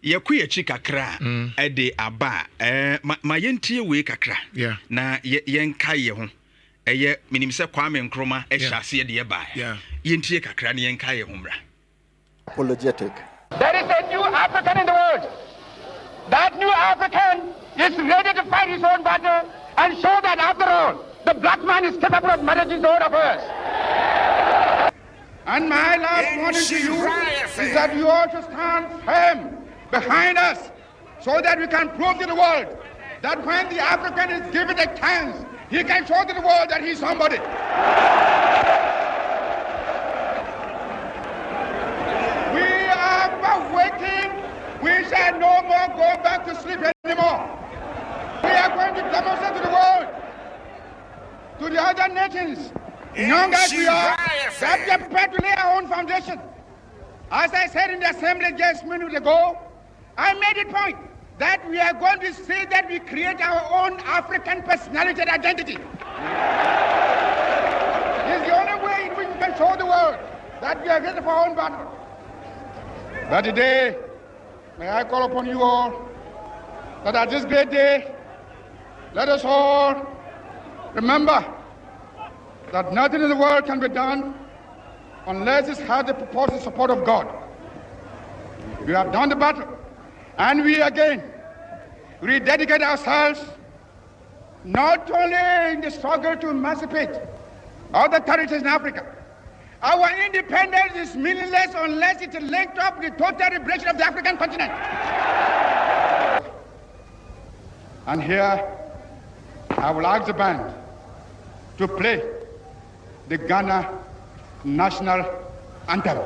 Yakuya kakra ede aba ma yentie we kakra na yenka ye ho eye minim se KWAME Nkrumah ehyiase de ba yentie kakra na yenka ye ho mra apologetic. There is a new African in the world. That new African is ready to fight his own battle and show that after all the black man is capable of managing his own affairs. And my last warning to you is that you all should stand firm behind us so that we can prove to the world that when the African is given a chance, he can show to the world that he's somebody. We are waiting. We shall no more go back to sleep anymore. We are going to demonstrate to the world, to the other nations, young as we are, that we are prepared to lay our own foundation. As I said in the assembly just a minute ago, I made it point that we are going to say that we create our own African personality and identity. It's the only way in which we can show the world that we are ready for our own battle. But today, may I call upon you all that at this great day, let us all remember that nothing in the world can be done unless it has the purported support of God. We have done the battle, and we again rededicate ourselves not only in the struggle to emancipate other territories in Africa. Our independence is meaningless unless it is linked up with the total liberation of the African continent. And here, I will ask the band to play the Ghana national anthem.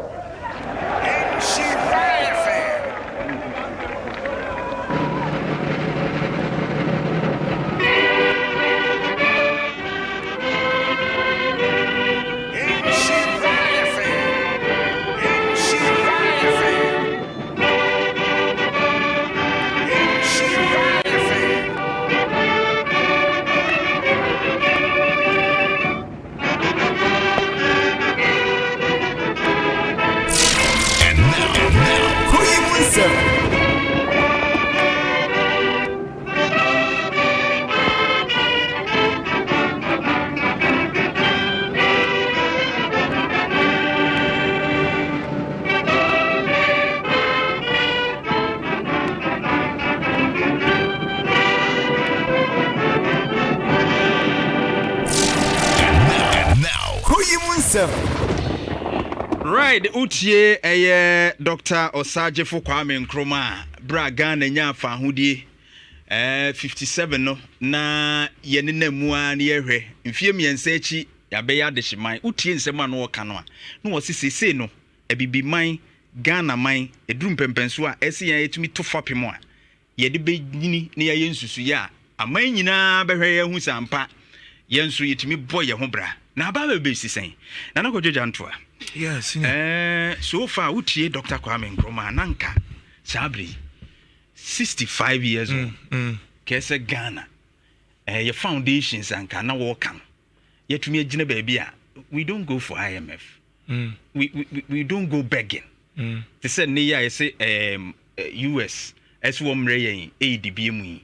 Right, utie Dr. Osajefo KWAME Nkrumah Braga nya fa hudi 57 no na yenena mua na yehwe mfie miensa echi ya be ya deshiman utie nsema no woka no a no wosisese no ebibi man Ghana man edrum pempenso a ese ya etumi to fapem a yede be nyini na ya yensusu ya aman nyina behwe ya hu sampa yensu yetumi boye ho bra na aba be sisen na nakojo Jantuah. Yes. So far, utie Dr. KWAME Nkrumah nanka sabri 65 years old. Kese Ghana. Your foundations anka na work. Yet me agina baby. We don't go for IMF. We don't go begging. They said near say US as womre ADB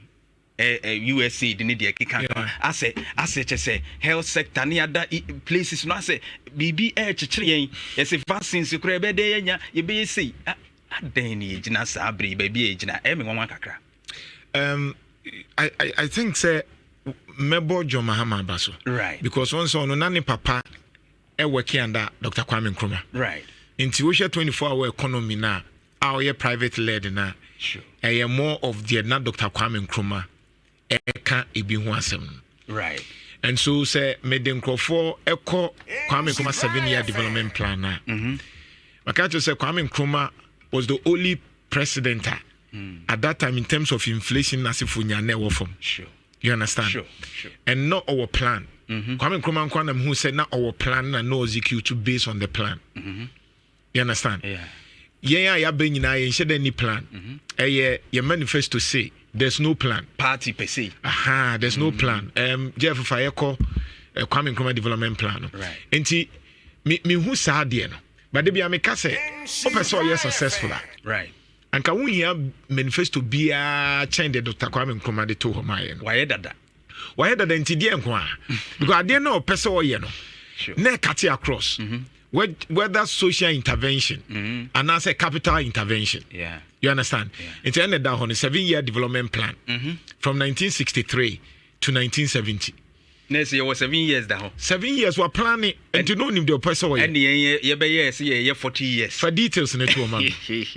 USA didn't they kick I say health sector near that places no say BB chichiri yes if vaccines you crebe de nya you be say den ni gina sabri baby gina me nwa kakra I think say mebo John Mahama baso right because once on nani papa working under Dr. KWAME Nkrumah right into 24-hour economy na our private led na sure more of the na Dr. KWAME Nkrumah eka ebi ho asem right and so say made for echo KWAME Nkrumah 7-year development plan na maka to say KWAME Nkrumah was the only president at that time in terms of inflation asifunya na wo from sure you understand sure and not our plan KWAME Nkrumah kwanam who said not our plan na no execute based on the plan you understand yeah ya be nyina ye nhede any plan your manifesto say there's no plan party per se there's no plan Jeff Fayeko KWAME Nkrumah development plan right enti me who sa de no but they be ameka say o person you successful right anka wo hia manifesto bia chen de Dr. Kwame Nkrumah de to homaye no why dada ntidie nko a because ade na opese oye no na cut across whether social intervention and as a capital intervention. Yeah. You understand? It's ended down on a 7-year development plan from 1963 to 1970. Next year was 7 years down. 7 years were planning and to know him the person. And the 40 years. For details in it, man.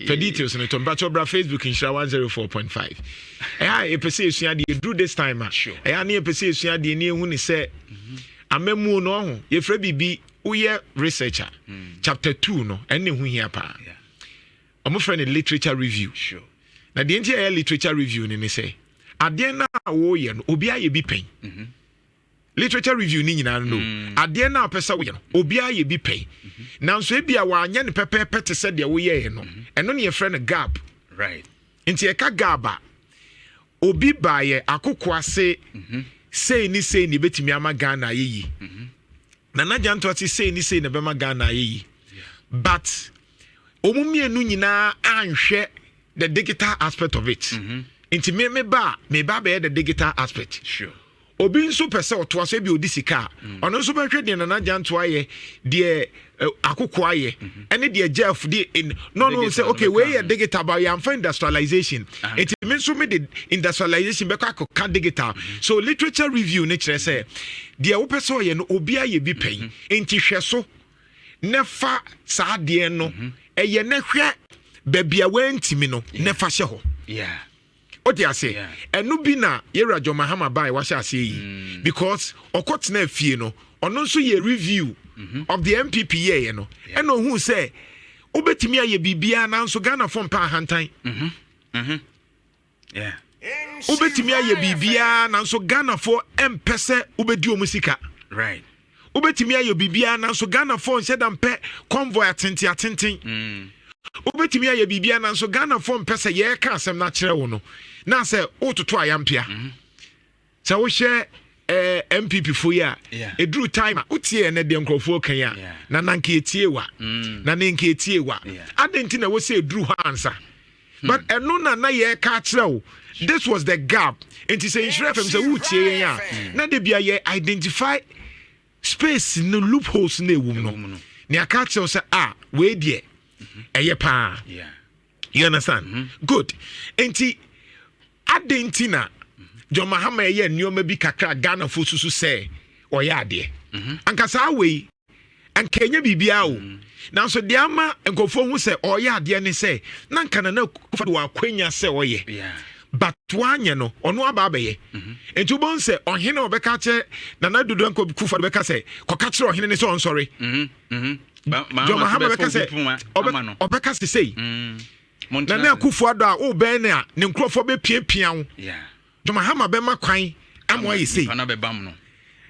For details in it, but your Facebook in Shara 104.5. I perceive you do this time. Sure. I need a perceive you the near when he said, I'm a moon on your Freddy B. We are researcher. Chapter 2 no any who here pa. I'm friend literature review. Sure. Now the entire literature review ni say ade na wo ye no obi aye bi pen. Literature review ni nyina no. Ade na pesa wo ye no obi aye bi pen. Nanso e bia wa anya ne pepepe te se de wo ye no. Eno ne ye friend gap. Right. Nti e ka gaba. Obi ba ye akokwa ase sei ni betimi ama Ghana yi. Nana Jantuah say na bema Ghana yi. But omumienu nyina anhwe the digital aspect of it. Inti me ba be the digital aspect. Sure. Obi nso pese oto aso bi odisika. Ono nso be hwe de Nana Jantuah ye de akokwa ye. Ene de Jeff de no say okay we ye digital but you find industrialization. It means so me the industrialization be ka digital. So literature review ne kire say de wo pese ye no obi aye bi pen. Enti hwe so nefa saa de no eye ne hwe babia wantimi no nefa hye ho. Yeah. What do you say? Enu bi na yera Mahama bai wa sha say because okotena afie no ono nso ye review of the MPP ye no eno hu say obetimi aye bibia na nso Ghana fom pa hantan. Yeah. Obetimi aye bibia na nso Ghana for empese obedi omusika. Right. Obetimi aye bibia na nso Ghana for nsedam pe convoy atenten. Obetimi aye bibia na nso Ghana for mpese ye ka asem na kire wo no. Na say ototo ayampia. Say wo hye MPP fo ya edru time utie na de nkrofo kan ya na nanka etiewa na nanka etiewa adenti na wo say edru hansa but eno na ye ka kire wo. This was the gap. Enti say Nhyira FM say utie ya na de bia ye identify space no loopholes na ewum no. Ne aka kire say we de eye pa. Yeah. You understand? Good. Enti adentina John Mahama ye nneoma bi kakra Ghana fo susu say oya ade. Ankasa we ankanya bibia o. Na so de ama enkofo hu say oya ade ne say na nkana na kufa do akwanya say oye. Yeah. But wanye no ono aba abaye. Enti ubon say ohene obeka che na na dudu enko kufa do beka say koka kire ohene ne say on sorry. John Mahama beka say obeka say na na kufa do a o ben na ne nkrofo be piapia wo. Yeah. John Mahama be ma kwan amwa yi say na be bam no.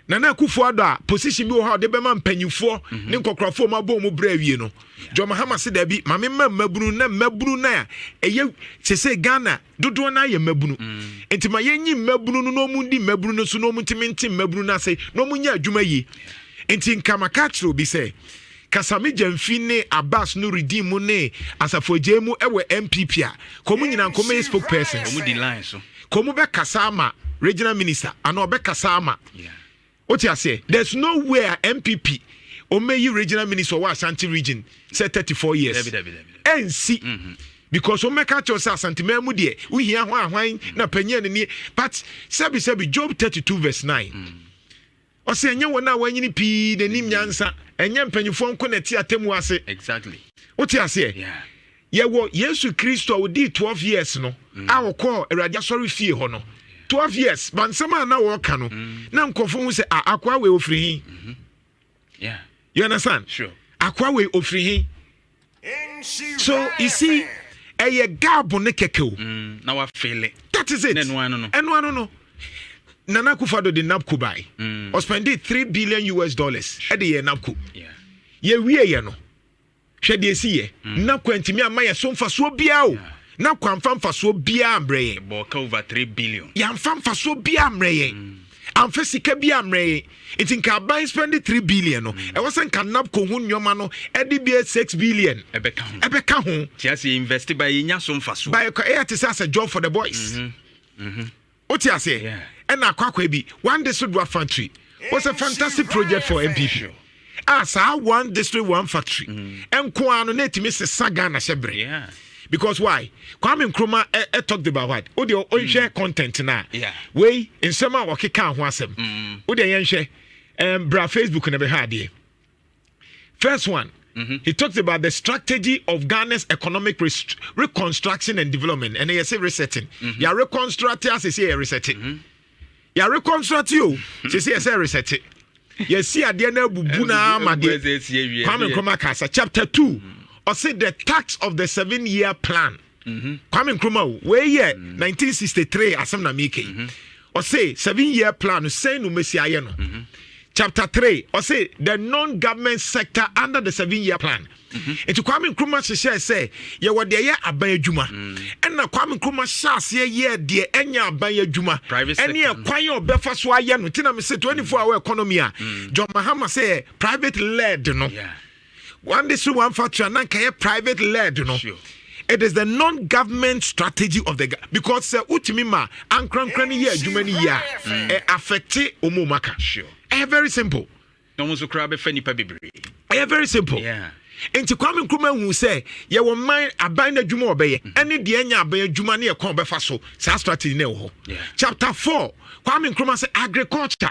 Na kufu ado a position bi wo ha de be ma mpanyufo ne nkokrafo ma bo mu bra wie no. John Mahama se da bi ma me mabunu na eye sese Ghana dodo na ye mabunu. Enti ma yenyi mabunu no mu ndi mabunu no so no mu ntimenti mabunu na say no mu nya adwuma yi. Enti nkama katro bi say Kasami Jamfi ne Abbas no redeem mu ne asafo mu ewe MPP a komu nyina nkoma spokesperson komu di line so komu be kasama regional minister ana obe kasama. Yeah. What you say? There's nowhere MPP Omeyi regional minister wa Ashanti region said 34 years. NC because Omeka cho sa Ashanti memu de we hia hwan na panyin ni but sebi Job 32 verse 9. O say enye wona wanyini pi de nim nyansa enye mpanyufo nko na ti atemu ase. Exactly. What you say? Yeah. Yewo Yesu Kristo wo di 12 years no a wo call Erade sorry fie ho no 12 years but sama na wo ka no na nkofo hu say akwa we ofiri hin. Yeah. You understand? Sure. Akwa we ofiri hin. So you see a gap on the keke. Now I feel it. That is it. And no. Nana Akufo-Addo de NABCO buy. Or spend $3 billion at the year NABCO. Yeah. Ye we no. Shedi esi ye. NABCO entimi amaya so mfa so bia o. NABCO amfa mfa so bia ambre. Boka over $3 billion. Ya amfa mfa so bia ambre ye. amfa sika bi amre it nka ban spend 3 billion no e was nka nap ko hu nyoma no e de bi 6 billion ebeka ho tiase invest by nya so mfaso by it is as a job for the boys what you say and akwa bi one district one factory was a fantastic project for MPP one district one factory enko anu na etimi se saga na shebre because why Kwame Nkrumah talked about what o share content na we in some wa keka ho asem o de yen share bra Facebook na be hade first one he talked about the strategy of Ghana's economic reconstruction and development and he say resetting ya reconstruct as say resetting ya reconstruct you say resetting you see ade na bubu na amade Kwame Nkrumah kasa chapter 2 or say the tax of the 7-year plan. Kwame Nkrumah, where year 1963 asem na make. Or say 7-year plan say no mesia no. Chapter 3 or say the non-government sector under the 7-year plan. Etu Kwame Nkrumah say ye wo de ye aban adwuma. And na Kwame Nkrumah shas ye de enya aban adwuma. Ene ye kwan ye obefa so aye no. Tina me say 24-hour economy a John Mahama say private led no. One district, one factory, and then private led, you know. Sure. It is the non-government strategy of the because utimima and crankrani year, jumani year, affected umumaka. Sure. Very simple. No one's crab fenny pebble. Very simple. Yeah. Into Kwame Nkrumah who say, "You will mind a bind a jumo obey any dianya by a jumani a combe faso, sa strategy no." Chapter 4. Kwame Nkrumah say agriculture.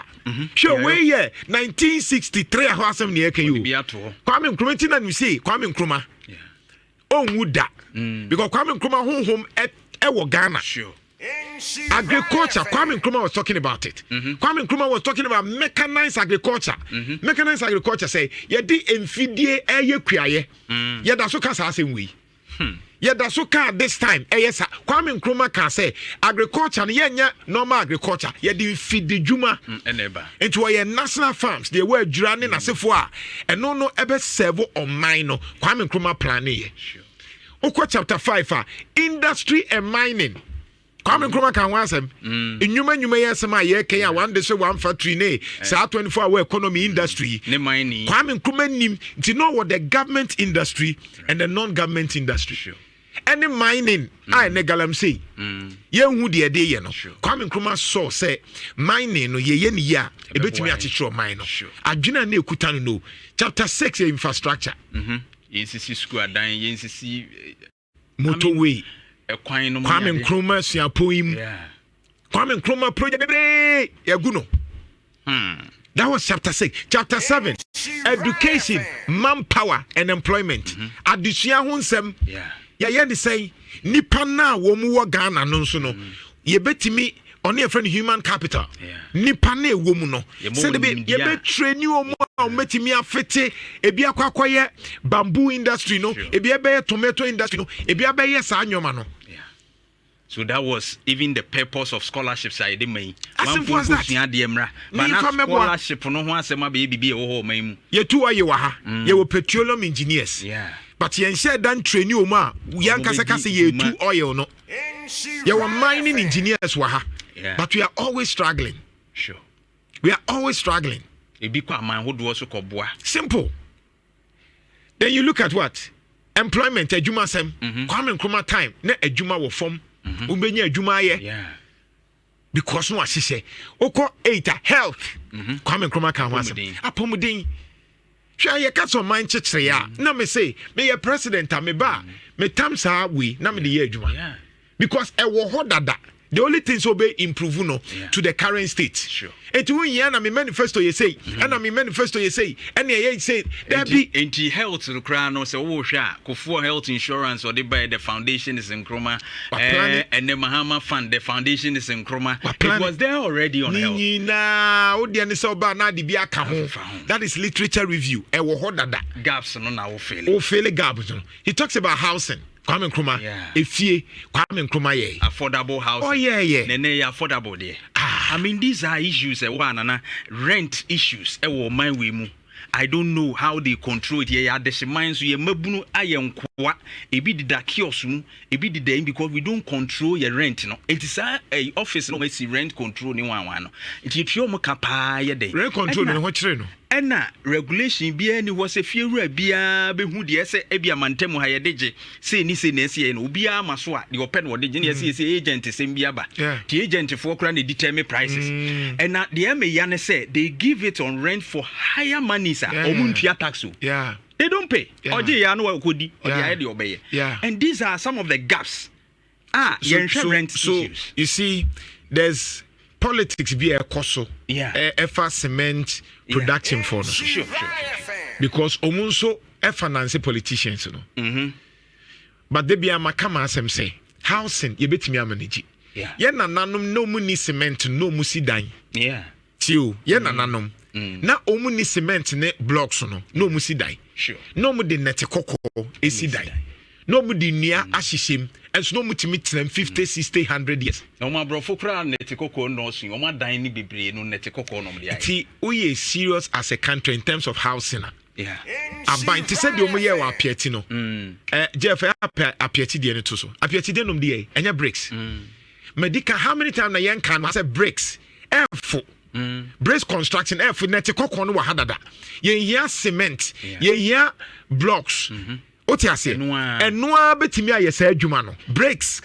Sure, where year 1963 a house near you. Kwame Nkrumah tina we say Kwame Nkrumah. Oh muda. Because Kwame Nkrumah home at Ghana. Sure. Agriculture, Kwame Nkrumah was talking about it. Kwame Nkrumah was talking about mechanized agriculture. Mechanized agriculture say, ye di enfidie eye kuaye. Ye da so kasa asem wi. Ye da so ka this time yes Kwame Nkrumah can say agriculture ye nya normal agriculture ye di feed juma eneba into ye national farms they were adwurane na sefo a eno no ebe serve on mine no Kwame Nkrumah plan ye sure. Chapter 5 industry and mining Kwame Nkrumah can want some nyuma yes ma ye Kenya one day so one factory ne sa 24-hour economy industry ne mining Kwame Nkrumah nim to know what the government industry and the non-government industry sure. Any mining I negalam say ye hu de ade ye no Kwame Nkrumah saw say mining no ye ni ya e betimi achichiro mine no adwena na ekuta no chapter 6 infrastructure yensisi school adan yensisi motorway Kwame Nkrumah siapoim Kwame Nkrumah project ya guno that was chapter 6 chapter 7 education manpower and employment adusua ho nsem ya de say nipa na wo mu wo Ghana no nso no ye betimi on your friend human capital nipa na wo mu no say be ye be train o mu a metimi afete ebi akwakoye bamboo industry no ebi be tomato industry no ebi be sa anyoma no. So that was even the purpose of scholarships I did me. As simple as that. Scholarship no ho asema be bibi e ho man mu. Ye tu aye wa ha. Ye wo petroleum engineers. But yen share dan train you ma yan kasa ye tu oil no. Ye were mining engineers wa ha. But we are always struggling. Sure. We are always struggling. Ebi kwa man ho do so koboa. Simple. Then you look at what? Employment adwuma sem. Kwame Nkrumah time na adwuma wo form. Umbenya adwuma ye. Because no asise. Oko 8 health. Kwame Nkrumah kan wasem. Apomuden. Hwa ye ka so man chechre ya. Na me say, me ye president me ba. Me tam sa we na me de ye adwuma. Because e wo ho dada. The only things will be improve to the current state. Sure. And to win na me manifesto you say, and me manifesto you say, and ye say there be anti health to crown no say oh sha for health insurance or they buy the foundation is in Nkrumah and the Mahama fund the foundation is in Nkrumah. It was there already on health. Na odi ani so ba na de bi aka ho. That is literature review. E wo ho dada. Gaps no na wo fail. O fail gaps no. He talks about housing. Kwame Nkrumah, efie, Kwame Nkrumah ye. Affordable housing. Oh yeah. Nene affordable there. I mean these are issues one rent issues e wo man we mu. I don't know how they control it. Yeah, the minds we mabunu ayenkwa. Ebi dida kiosk mu, ebi dida because we don't control your rent. No, it is a office no see rent control ni one. No, it you try mo kapa ye day. Rent control ni what no. Ena regulation bia ni was a few bia be hu de say ebia mantemu ha ye deje say ni say na say no bia maso a the open wo deje na say agent sem bia ba the agent for kra na determine prices ena the me ya ne say they give it on rent for higher money sir omuntua tax they don't pay oje ya no akodi oje ya de obeye and these are some of the gaps rent issues. You see there's politics be a coso effa cement production for no sure because omunso finance politicians no but they be amakama asem say housing ye betimi amanage ye nananom no mu ni cement no mu sidan tio ye nananom na omu ni cement ne blocks no mu sidan no mu de net kokko esidan no mu di nia ahyehyem enso no mutimi tram 50 60 100 years no ma brofo kra net kokko no so o ma dan ni bebre no net kokko no dia ti we are serious as a country in terms of housing aban ti said omo ye wa apieti no jeff apieti de ne to so apieti de no de enya bricks medical how many time na yen kan say bricks efo brace construction efo net kokko no wa hadada yen here cement yen here blocks otiase enoa betimi ayesa adwuma no breaks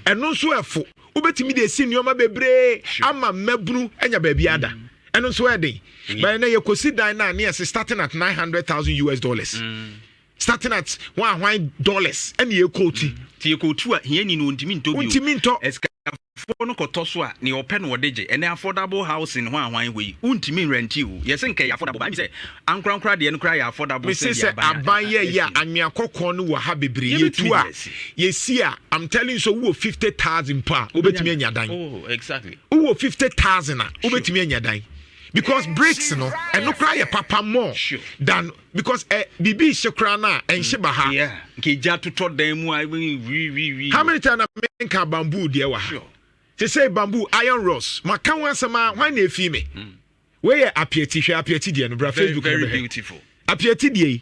eno so efo obetimi de si nneoma bebre ama mabunu enya ba biada eno so eden but na yekosi dan na na starting at $900,000 starting at $100 and ye quote ti yekotu a hiani no ntimi nto for no kotoso a ne open wo deje and affordable housing ho ahwan we untimi renti o yes nke affordable I say ankrankra de no kra ya affordable say aban ye ya anwea kokon no wo ha bebre yetu a yesi a I'm telling you so wo 50,000 pa obetimi anya dan exactly wo 50,000 a obetimi anya dan because bricks no and no cry papa more than because bibi shekra na en sheba ha nke ja toto dan mu we how many times make bamboo there wa they say bamboo iron rods maka wansama why na efi me where apieti there no bra Facebook very beautiful apieti there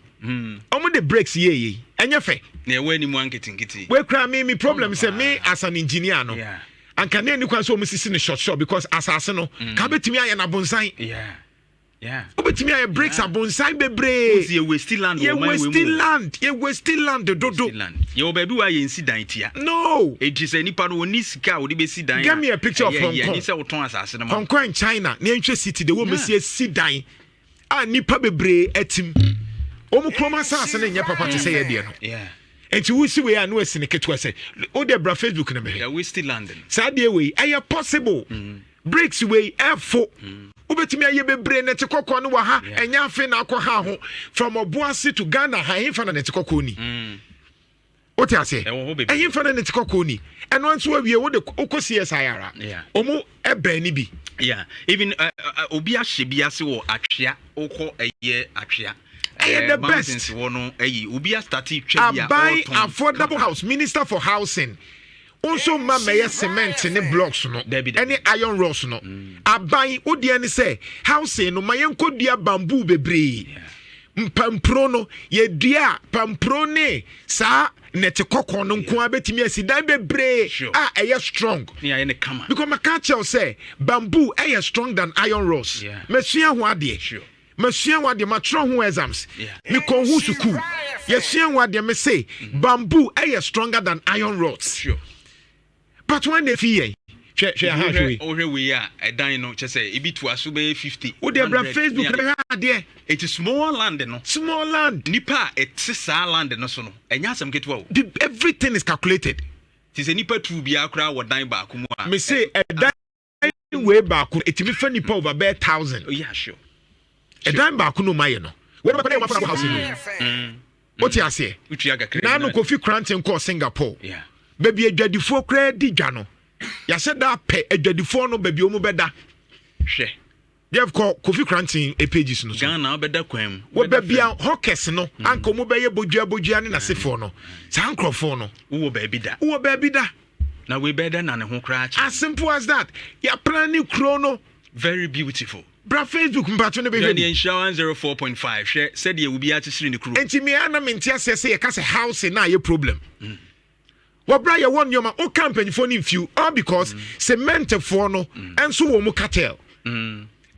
omo the bricks ye enya fe na we ni mu anketinkiti we cry me problem say me as an engineer no and can any kwan so musisi ne short because asase no ka betimi aye na bonsan obetimi aye breaks abonsan bebre ye waste land ye waste land dodo ye obabi wa ye nsi dan tia no it is any part oni sika wo de be si dan give me a picture of Hong Kong ni say wo ton asase no Hong Kong China ne ntwe city de wo mesi si dan a nipa bebre atim omu kroma asase ne nya papa te say ye de no and you see we are no seneke to say o de bra Facebook na me we still landing sadie we are possible breaks we efo obetimi aye bebre net kokko no wa ha enya afi na akọ ha ho from Obuasi to Ghana ha himfa na net kokko ni o ti ase himfa na net kokko ni eno nso awie wo de okosi esayara omu ebe ni bi even obi ahye bi ase wo atwea okọ eye atwea the best one ubi started buy affordable house minister for housing also ma me cement ne blocks no any iron rods no aban odi ani say housing no mayenko dua bamboo bebre mpampro no ye dua pampro ne sa net kokon no nko abetimi asidan bebre eye strong because my culture say bamboo eye strong than iron rods mesua ho ade Monsieur what the matron who exams. Me kon who suku. Yes, what they may say. Bamboo are stronger than iron rods. Sure. But when they fear, we are a dino, just say, it be to us 50. Would they bring Facebook? It is small land, no small land. Nipa, it's a land, no so. And yasam get well. Everything is calculated. It is a nipa to be a crowd or dine back. Me say a dine way back. It will be funny power over 1,000. Oh, yeah, sure. A dime back no my no. When I put house in what you say? Now no coffee cranting call Singapore. Yeah. Baby a jadi for credit jano. Ya said that pay a jadi for no baby omo beda. She. You have called coffee cranting a pages no. Ghana beda kwem. What baby a hawkers no. Uncle mo be boja ni na se for no. Sa uncle for no. Uwo baby da. Uwo baby da. Na we better na ne ho crash. As simple as that. Ya planning chrono. Very beautiful. bra Facebook mpacho ne be hwe the insurance 04.5 share said you will be actually in the crew enti me ana mentia say ye ka say house na ye problem wabra ye won yoma o company for ni few all because cement for no enso wo mu cartel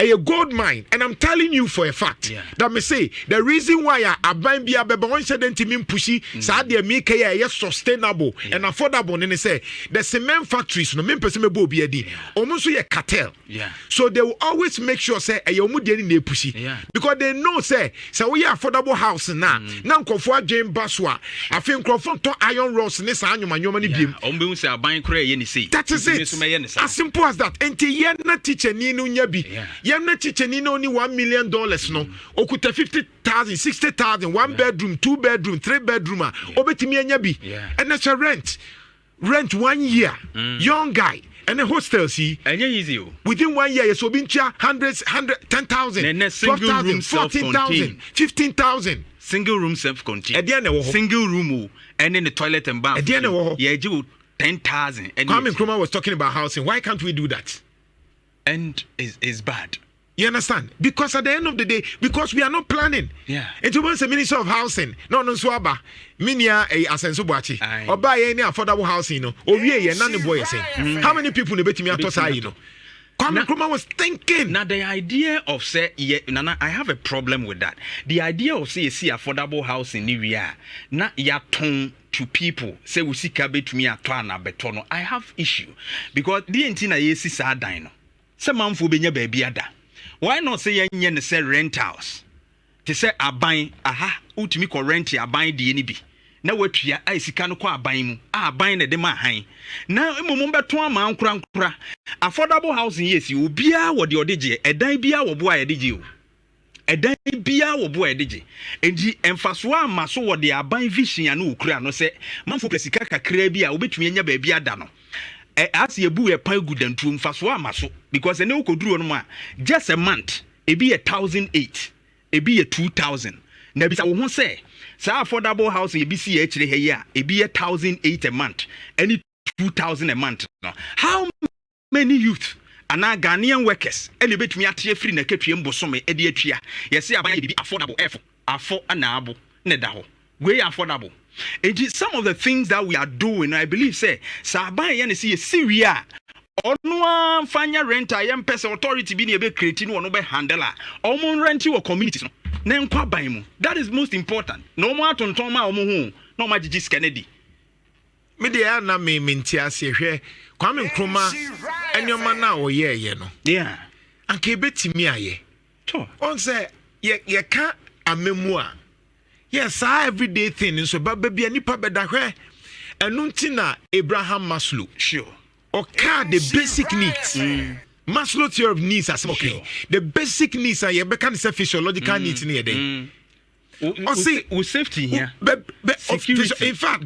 a gold mine, and I'm telling you for a fact that me say the reason why I buy be a one said to me pushy Sadia make a sustainable and affordable and they say the cement factories no mean person me be a almost a cartel. So they will always make sure say a yomudi in pushy because they know say so we affordable house now for Jane Baswa I think Crawford to iron rods in this annual money beam say buying cray any see that is it as simple as that and na teacher nino nyabi na teacher ni only $1 million no okuta 50,000 60,000 1 bedroom 2 bedroom 3 bedroom obetimi anya bi and that's a rent 1 year young guy and the hostel see anya easy within 1 year so be 10,000 12,000 14,000 15,000 single room self-contained single room and then the toilet and bath yeah you 10,000 and Kwame Nkrumah was talking about housing. Why can't we do that? And is bad. You understand? Because at the end of the day, because we are not planning. And to once the Minister of Housing, no swaba, minia a asenso buachi, or buy any affordable housing, no, or we none boy saying. How many people in the betting me at you know? Kwame Nkrumah was thinking. Now the idea of say, Nana, I have a problem with that. The idea of say affordable housing in Nhyira, na ya ton to people say we see cabbage to me at Twana Betono. I have issue because the entina yesi sa dino. Some man for benya baby ada. Why not say yen say rent house? To say a buying ultimi ko rent ya buying the any be. Na wetua ai sika no kwa aban mu aban na de ma han na emom beto ama nkura affordable housing yes you bia wo de odege edan bia wo bo a yedege o edan bia wo bo a yedege enti emfaso ama so wo de aban vision ya no okura no se manfo presika kakra bi a obetumi anya ba bia da no as ye bu e pan gudantu emfaso ama so because ene okoduru no ma just a month e be 1,008 e be 2,000 na bisa wo ho se sa affordable housing ebisi ya chire heya ebi 1,008 a month any 2,000 a month no how many youth and Ghanaian workers any betumi atie free na ketue mbosome e de atua yesi aban bibi affordable affo anabo ne da ho we affordable and some of the things that we are doing I believe say sa aban ye ne see Syria onu fanya rent ayem person authority bi ne be create no no be handle a omo rent wo communities no na nkwa ban mu that is most important no mo atonton ma omo hu no ma gigi scanedi me de ya na me mentia se hwe Kwame Nkrumah enyoma na wo ye no anka betimi aye to on say ye ka amemu a yes everyday thing so baba bia nipa beda hwe enu ntina Abraham Maslow ka the basic needs Maslow theory of needs as okay. The basic needs are your physiological needs in here. We safety here. In fact,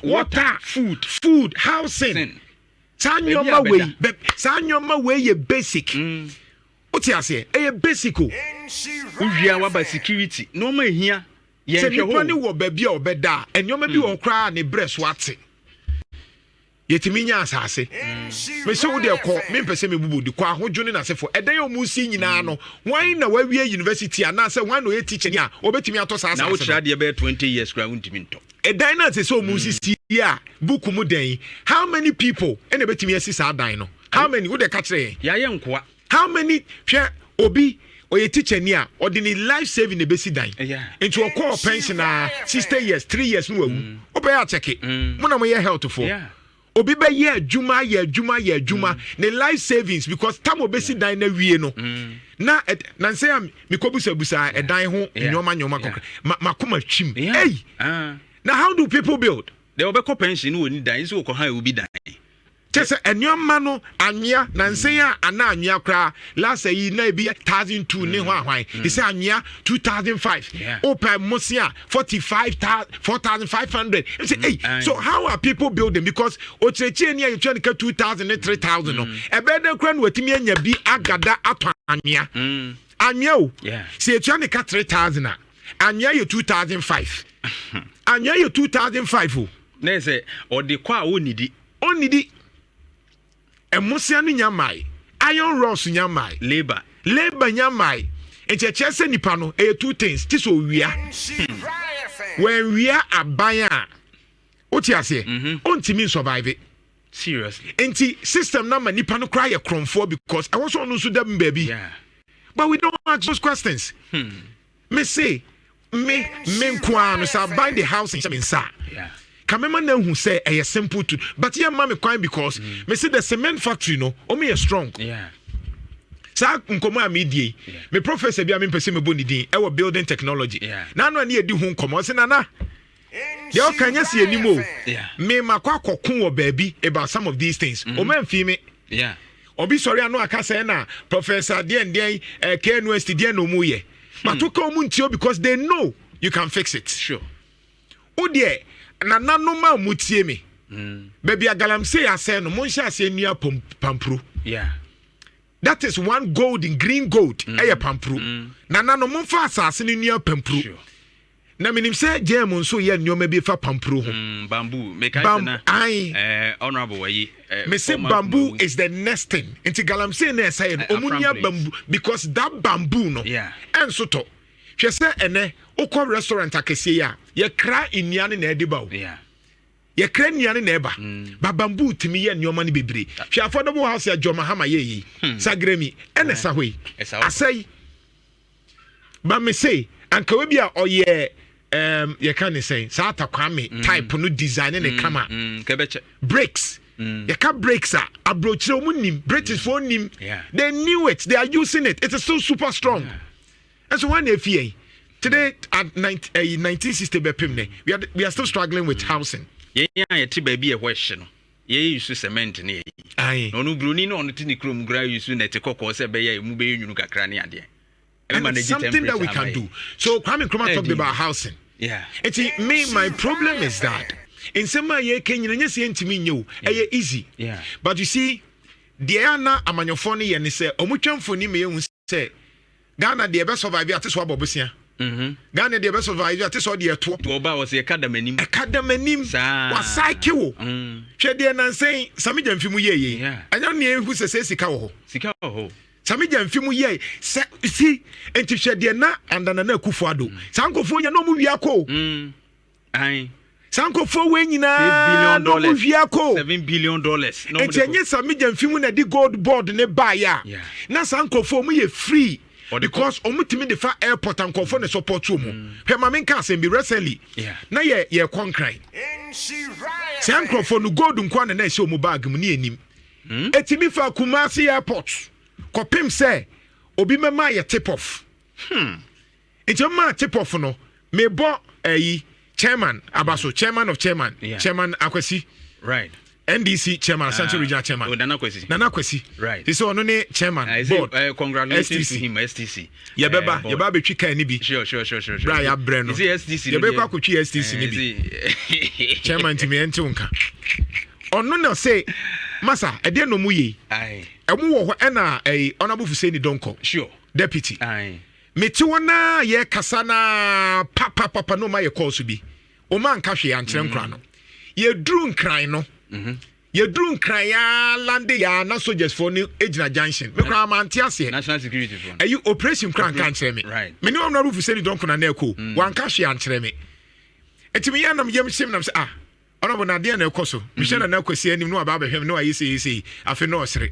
water, food, housing. Sanyoma way ye basic. What you say? A basic. We are about security. No more here. Say you planning wo baby or beda, and you may be on cry and breast what's it. Yetiminya asase me se wo de ko me pese me bubu di kwa hodwone na se for edan yo musi nyina no wan na wawie university ana se wan no ye teacher ni a obetimi ato sa asase na wo tira de be 20 years kra untimi nto edan na se so musi si a buku mu den how many people ene betimi asisa adan no how many wo de ka kire ya ye nkoa how many hwe obi oye teacher ni a ordinary life saving e besi dan into a call pension 60 years 3 years no wawu obe ya check it mo na mo ye health for obi be ye adwuma ne life savings because tam obesi dan na wie no na say am me kobusabusa edan ho nyoma kokra makoma twim hey now how do people build they obeko pension no ni dan so ko ha obi dan tese enyoma no anwea na say ana anwea kra last year na bi 1,002 ne ho ahwan he say anwea 2,005 open mosia 4,500 say hey so how are people building because ocheche ni you try to 2,000 and 3,000 no ebe de kra no watimi anya bi agada ato anwea anwea o say you try to 3,000 anwea you 2,005 anwea you 2,005 o na say or the kwa onidi emosia no nyamai iron rods nyamai labor nyamai enti chese nipa no two things ti so wia when we are abaya oti ase ontimi survive it seriously enti system na nipa no cry kromfo because I was on so dem baby but we don't ask those questions me say me nkwa no say buy the house in Chaminsa kamema na hu say e simple to but yeah mama kwan because me say the cement factory no o me strong sa nkomo amedie me professor bia me pese me boni din e wo building technology na no na edi hu nkomo se na de o kanya se animo me makwa kokon wo baabi about some of these things o man fi me obi sorry anu aka say na professor den KWAME den no mu ye but to come ntio because they know you can fix it sure o de na nanoma mutie me baby agalamse ase no mon sha ase nua pampro that is one gold in green gold pampro na no mon fa asase ni nua pampro na minim say jam so ye nneoma bi fa pampro ho bamboo make na honorable way me say bamboo is the next thing into galamse na say omunia bamboo because that bamboo no enso to hwe say ene ukọ restaurant akese ya ye kra iniane na ediba o ye kra iniane na eba ba bamboo timi ye nneoma ne bebre hwe affordable house ya Joma Hama ye sagremi ene sa hoi asai ba me say anka we bia oye ye can say sa KWAME type no design ne kama breaks ye ka breaks are abrochire omunim British for nim they knew it they are using it is so super strong and so one FA today at 1960 bepim we are still struggling with housing ye ti baby e hwehye no ye use cement ne no no bruni no ti ni krom gra use na te kokko se be ye mu be nyunu kakra ne ade and it's something that we can do so KWAME Nkrumah talked about housing it's me my problem is that in some ye kenyina nyese ntimi nyew easy but you see the na amanyofo ne ye ne se omutwamfo ni me hu se Ghana de be survive at so abobosia Ghana de be survive at so de to oba was academy wa cycle hwe de na say sami jamfimu ye anya ne hu se sika wo ho sami jamfimu ye see enti hwe de na andana na akufo ado sankofo nya no mu wiako sankofo we nyina no mu wiako $7 billion no enti enye sami jamfimu na di gold board ne ba ya na sankofo mu ye free because omutimi de fa airport and confo ne support mu he ma menka asem bi recently na ye concrete sankofo no gold nkwa na ehye omu bag mu ne enim etimi fa Kumasi airport kopim say obi mema ye tip off ma tip off no me bo chairman abaso chairman of chairman Akwesi right NDC chairman Central Regional chairman Nana Kwesi right this one no chairman board congratulations to him STC ye beba betwi kan ni bi sure bra ya bre no is STC ye beba akotwi STC ni bi chairman timi ente unka ono na say masa e de no mu yi emu wo ho e na honorable Fuseni Donko sure deputy meti wona ye kasa na papa no ma ye call so bi o man ka hwe ya nkire nkra no ye dru nkran no ye dru nkran ya lande ya na soldiers for ni ejina junction me kra ma ante ase national security for ayi operation kran kan kire me me ni honorable Fuseni Donko na eko wan ka hwe ya nkire me etimi ya nam yem sim nam se honorable na de na ekoso me hwe na akwasi anim no aba behwem no ayi sei afi no osere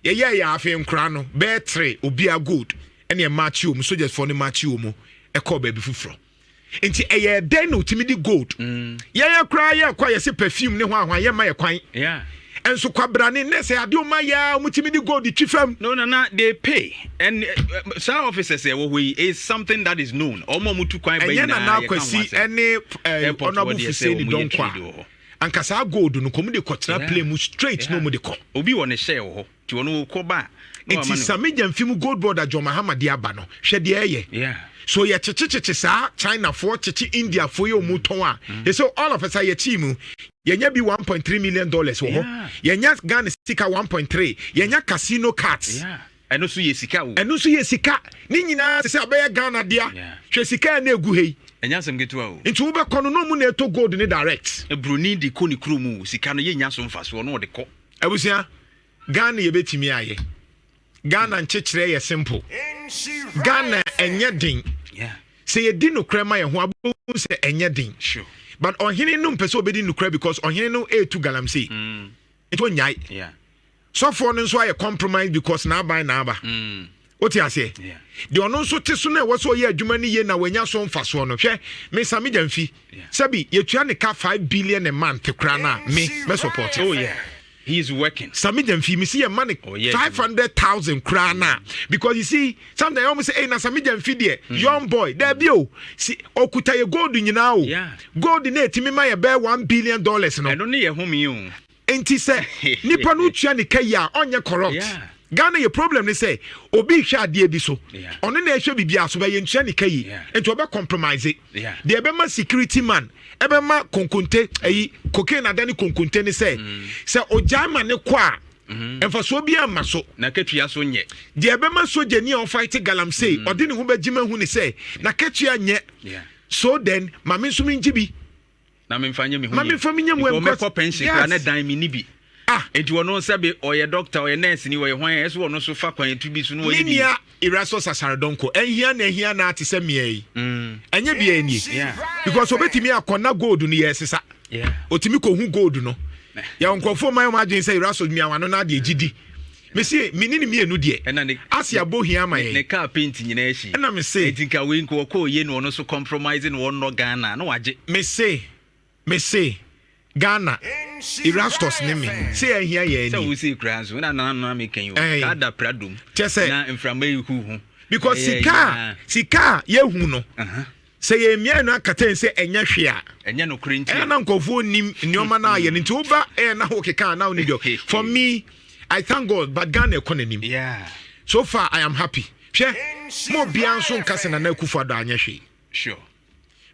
ye ya afi nkra no be 3 obi a good ene match you soldiers for ni match you mu e call baby fufuro enti eye den no timidi gold ye kra ye kwa ye se perfume ne ho ahwa ye ma ye kwan enso kwabrane ne se ade o ma ya mutimidi gold twifam no they pay and some officers say we is something that is known omo mutu kwan ba ina na Kwesi ene honorable Fuseni Donko ankasa gold no komu de kotra play mu straight no mu de ko obi won share ho ti won ko ba enti samija mfimu gold board a Joma Hama de aba no hwe de eye so ye chichichichi sa China for chichi India for yo muton a so all of us are your team yenya bi $1.3 million wo ho yenya Ghana sika 1.3 yenya casino cards eno so ye sika ni nyina se abaya Ghana dia hwe sika na egu hei enya sem getua o nti wo be kono no mu na eto gold ni direct bruni di ko ni krumu sika no ye nya so mfaso no de ko abusia Ghana ye betimi aye Ghana nchechire ye simple. Ghana enye din. Yeah. Say ye din no krema ye ho abu say enye din. Sure. But on hini no pese obedi no kra because on hini no e2 galamsey. It won nyai. Yeah. So for no so aye compromise because na buy na aba. What you say? Yeah. The ono so te so na wo so ye adwuma ni ye na wanya so mfa so no. Hwe me sami jamfi. Sabi ye tua ne ka 5 billion a month kra na me support. Oh yeah. He's working. Sami jamfi me see your money 500,000 kra na because you see sometimes almost say hey na sami jamfi there young boy there bi o see okuta ye gold nyina o. Yeah. Gold na etimi ma ye be $1 billion no. I don't need a home you. Enti say nipa no tua ne kai a onye corrupt. Yeah. Ghana your problem they say obi hwa ade bi so ono na ehwe bibia so ba ye ntua ne kai enti oba compromise it the ebe security man ebe ma konkonte ayi cocaine adani konkonte ne say ojama ne kwa emfa so bi ama so na ketua so nye the ebe ma soja ni on fight galamsey odi ne ho bagima hu ne say na ketua nye so then mame so mi njibi na me mfanye me hu mame fami nya mu ko pension kra na dan mi ni bi enti wono sabe oye doctor oye nurse ni oye hwan eso wono so fa kwan tu bi so no oye bi nia iraso sasaredonko ehia na ate se mia yi enye bia ni because obetimi akona gold no yesesa otimi ko hu gold no ya nkofo man ma adwen se iraso mia wano na de gidi mesi minini mienu de asia bohia ma ye ne car paint nyina echi na me say etinka we nko ko ye no so compromising won no Ghana no waje me say Ghana Erastus ne me say ahia ye ni say we see crans na me kan you kada pradum na inframa yi hu because sika ye hu no say ye mia no akata say enya hwe a enya no krenti na nkofo nim nioma na ye nti oba na ho keka na oni do for me I thank God but Ghana economy so far I am happy hwe mo bia nso nkase na Akufo-Addo anya hwe sure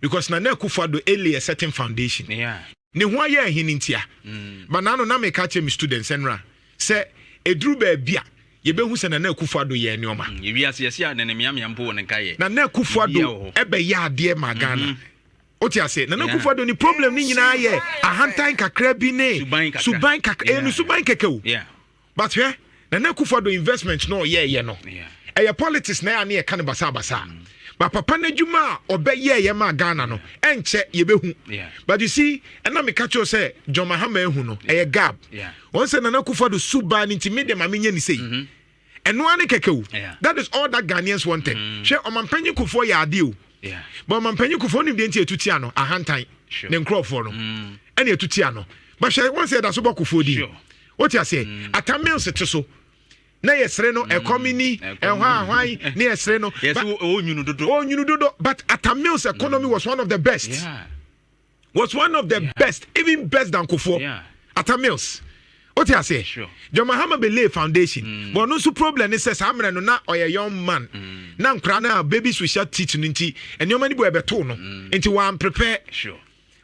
because na Akufo-Addo early a certain foundation ne ho aye ahinintia but na no na me catch me students enra say eduru ba bia ye behu se na Akufo-Addo ye nioma ye wi ase ya na miam po won nka ye na Akufo-Addo ebe ya ade ma Ghana oti ase na Akufo-Addo ni problem ni nyina ye ahantan kakra bi ne suban kakra but here na Akufo-Addo investment no ye no e politics na ya na ye kan basa but papa na djuma obeye ma Ghana no enche ye behu but you see na me catch you say John Mahama ehu no e gap once na Akufo-Addo suba ni nti me dem amenye ni sei eno ane kekewu that is all that Ghanaians wanted she omampanyi kufo ya ade o but omampanyi kufo ni de nti etutia no ahantan ne nkrofo no ene etutia no but she once that so bokufo di what you say atamil se so na yesre no economy ehwan na yesre no onyunu dodo but Atamil's economy was one of the best best even best than Kufo Atamil's what you say John Mahama Belay Foundation but no so problem is say amre no na oye young man na nkra na baby social teach no nti enyo mani bo ebeto no nti wan prepare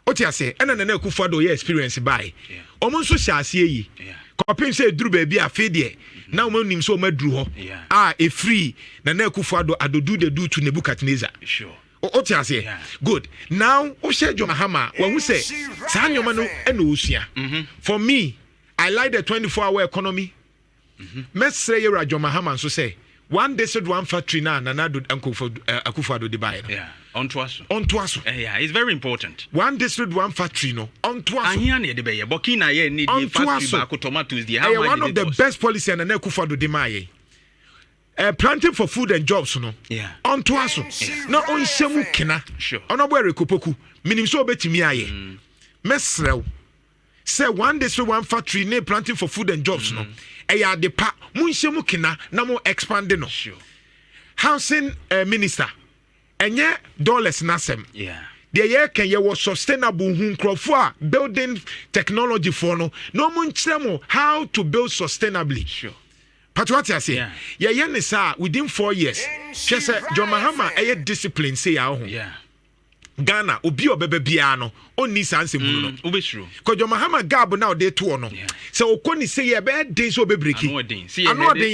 what you say ena na Akufo-Addo ye experience by omo so hya ase yi kopim say duru ba bia fe de na o nim so maduru ho e free na Akufo-Addo adodu de do to Nebuchadnezzar o ti ase good now o share John Mahama when we say sa nyoma no e na osua for me I like the 24-hour economy mesre ye John Mahama so say one day said one factory na do Akufo-Addo de buy onto us it's very important one district one factory no onto us ahia na de be ye Burkina ye need the factory back tomatoes the how one of the best policy and Akufo-Addo de maye planting for food and jobs no onto us na onhyemu kena ono bo rekopoku minim so obetimi aye mesrew say one district one factory na planting for food and jobs no eya de pa munhyemu kena na mo expand no housing minister enye dollars nasem the year can ye was sustainable hunkrofo building technology for no mo nkyeremo how to build sustainably but what I say ye ne sa within 4 years she say John Mahama discipline say ya ho Ghana obi obebe bia no onni sanse mu no obesuru ko John Mahama gab na ode to no so okoni say ye be den so obebreki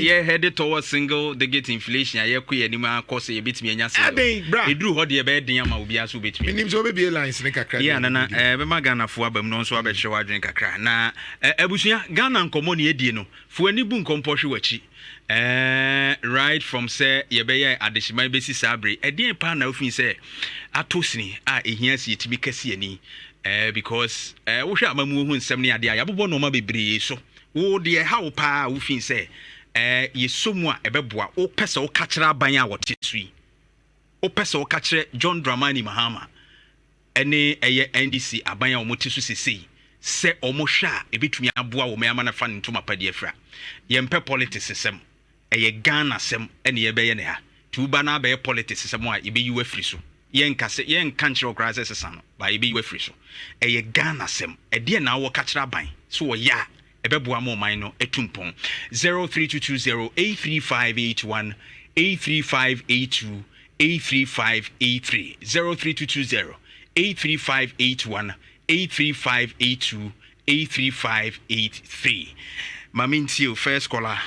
ye headed towards single digit inflation ye ko ye nim akose ye betimi anya say eduru ho de ye be den ama obi aso betimi minim so obebi lines ne kakra ya na be ma Ghana fo abam no so abehwe wadwen kakra na abusua Ghana nkomo ne edie no fo ani bu nkompo hwe wachi Right from say yebeye adeshima besi sabre edin pa na ofin say atosini a ehia si yetimi kase ani because wo hwe amamu hu nsem ne ade a yabobɔ no ma bebree so wo de ha wo pa ofin say yesomu a ebeboa wo pese wo ka kire aban a wote sui wo pese wo ka kire John Dramani Mahama ene NDC aban a wo mote so sesei se omo hwe a ebetumi aboa wo me na fa ntoma pade afra yempe politics system eye Ghana sem ene ye beye ne ha tuba na beye politics sem a ye be yu afri so yen kase yen kanche okra sesa no ba ye be yu afri so eye Ghana sem e de na wo ka kira ban so wo ya ebeboa mo man no etumpon 032208358 83582 83583 032208358 83582 83583 Mamintio first caller